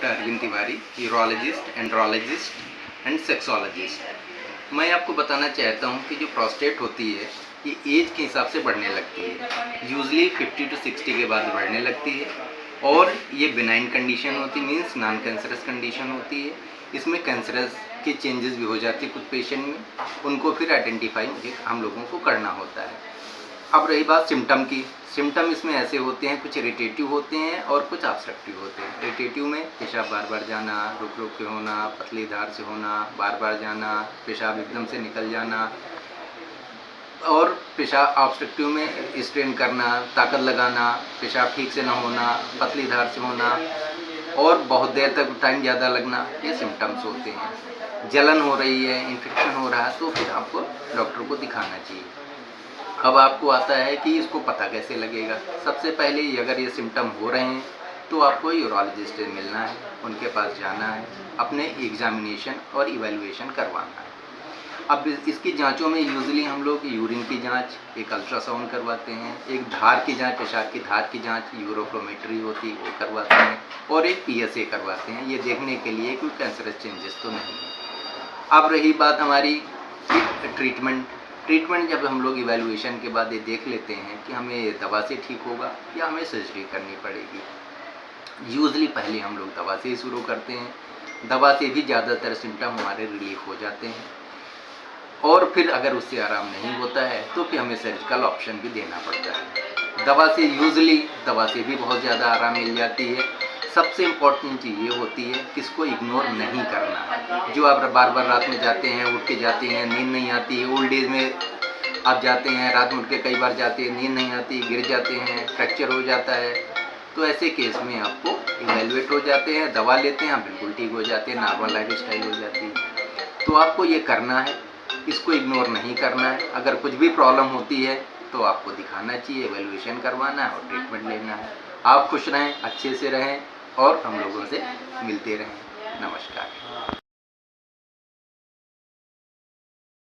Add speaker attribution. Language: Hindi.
Speaker 1: Doctor Arvind Tiwari, urologist, andrologist and sexologist. मैं आपको बताना चाहता हूँ कि जो प्रोस्टेट होती है ये एज के हिसाब से बढ़ने लगती है। यूजली 50 to 60 के बाद बढ़ने लगती है और ये बिनाइन कंडीशन होती है, मीन्स नॉन कैंसरस कंडीशन होती है। इसमें कैंसरस के चेंजेस भी हो जाते हैं कुछ पेशेंट में, उनको फिर आइडेंटिफाई हम लोगों को करना होता है। अब रही बात सिम्टम की, सिम्टम इसमें ऐसे होते हैं, कुछ इरिटेटिव होते हैं और कुछ ऑब्स्ट्रक्टिव होते हैं। इरिटेटिव में पेशाब बार बार जाना, रुक रुक के होना, पतली धार से होना, बार बार जाना, पेशाब एकदम से निकल जाना, और पेशाब ऑब्स्ट्रक्टिव में स्ट्रेन करना, ताकत लगाना, पेशाब ठीक से ना होना, पतली धार से होना और बहुत देर तक टाइम ज़्यादा लगना, ये सिम्टम्स होते हैं। जलन हो रही है, इन्फेक्शन हो रहा है, तो फिर आपको डॉक्टर को दिखाना चाहिए। अब आपको आता है कि इसको पता कैसे लगेगा। सबसे पहले अगर ये सिम्टम हो रहे हैं तो आपको यूरोलॉजिस्ट से मिलना है, उनके पास जाना है, अपने एग्जामिनेशन और इवैल्यूएशन करवाना है। अब इसकी जांचों में यूजुअली हम लोग यूरिन की जांच, एक अल्ट्रासाउंड करवाते हैं, एक धार की जांच, पेशाब की धार की जांच यूरोफ्लोमेट्री होती है वो करवाते हैं, और एक PSA करवाते हैं, ये देखने के लिए कोई कैंसरस चेंजेस तो नहीं है। अब रही बात हमारी ट्रीटमेंट जब हम लोग इवैल्यूएशन के बाद ये देख लेते हैं कि हमें दवा से ठीक होगा या हमें सर्जरी करनी पड़ेगी। यूजुअली पहले हम लोग दवा से ही शुरू करते हैं, दवा से भी ज़्यादातर सिम्टम हमारे रिलीफ हो जाते हैं, और फिर अगर उससे आराम नहीं होता है तो फिर हमें सर्जिकल ऑप्शन भी देना पड़ता है। दवा से भी बहुत ज़्यादा आराम मिल जाती है। सबसे इम्पोर्टेंट चीज़ ये होती है कि इसको इग्नोर नहीं करना है। जो आप बार बार रात में जाते हैं, उठ के जाते हैं, नींद नहीं आती है, ओल्ड एज में आप जाते हैं, रात में उठ के कई बार जाते हैं, नींद नहीं आती, गिर जाते हैं, फ्रैक्चर हो जाता है, तो ऐसे केस में आपको इवैल्यूएट हो जाते हैं, दवा लेते हैं, आप बिल्कुल ठीक हो जाते हैं, नॉर्मल लाइफ स्टाइल हो जाती है। तो आपको ये करना है, इसको इग्नोर नहीं करना है। अगर कुछ भी प्रॉब्लम होती है तो आपको दिखाना चाहिए, इवैल्यूएशन करवाना है और ट्रीटमेंट लेना है। आप खुश रहें, अच्छे से रहें और हम लोगों से मिलते रहें। नमस्कार।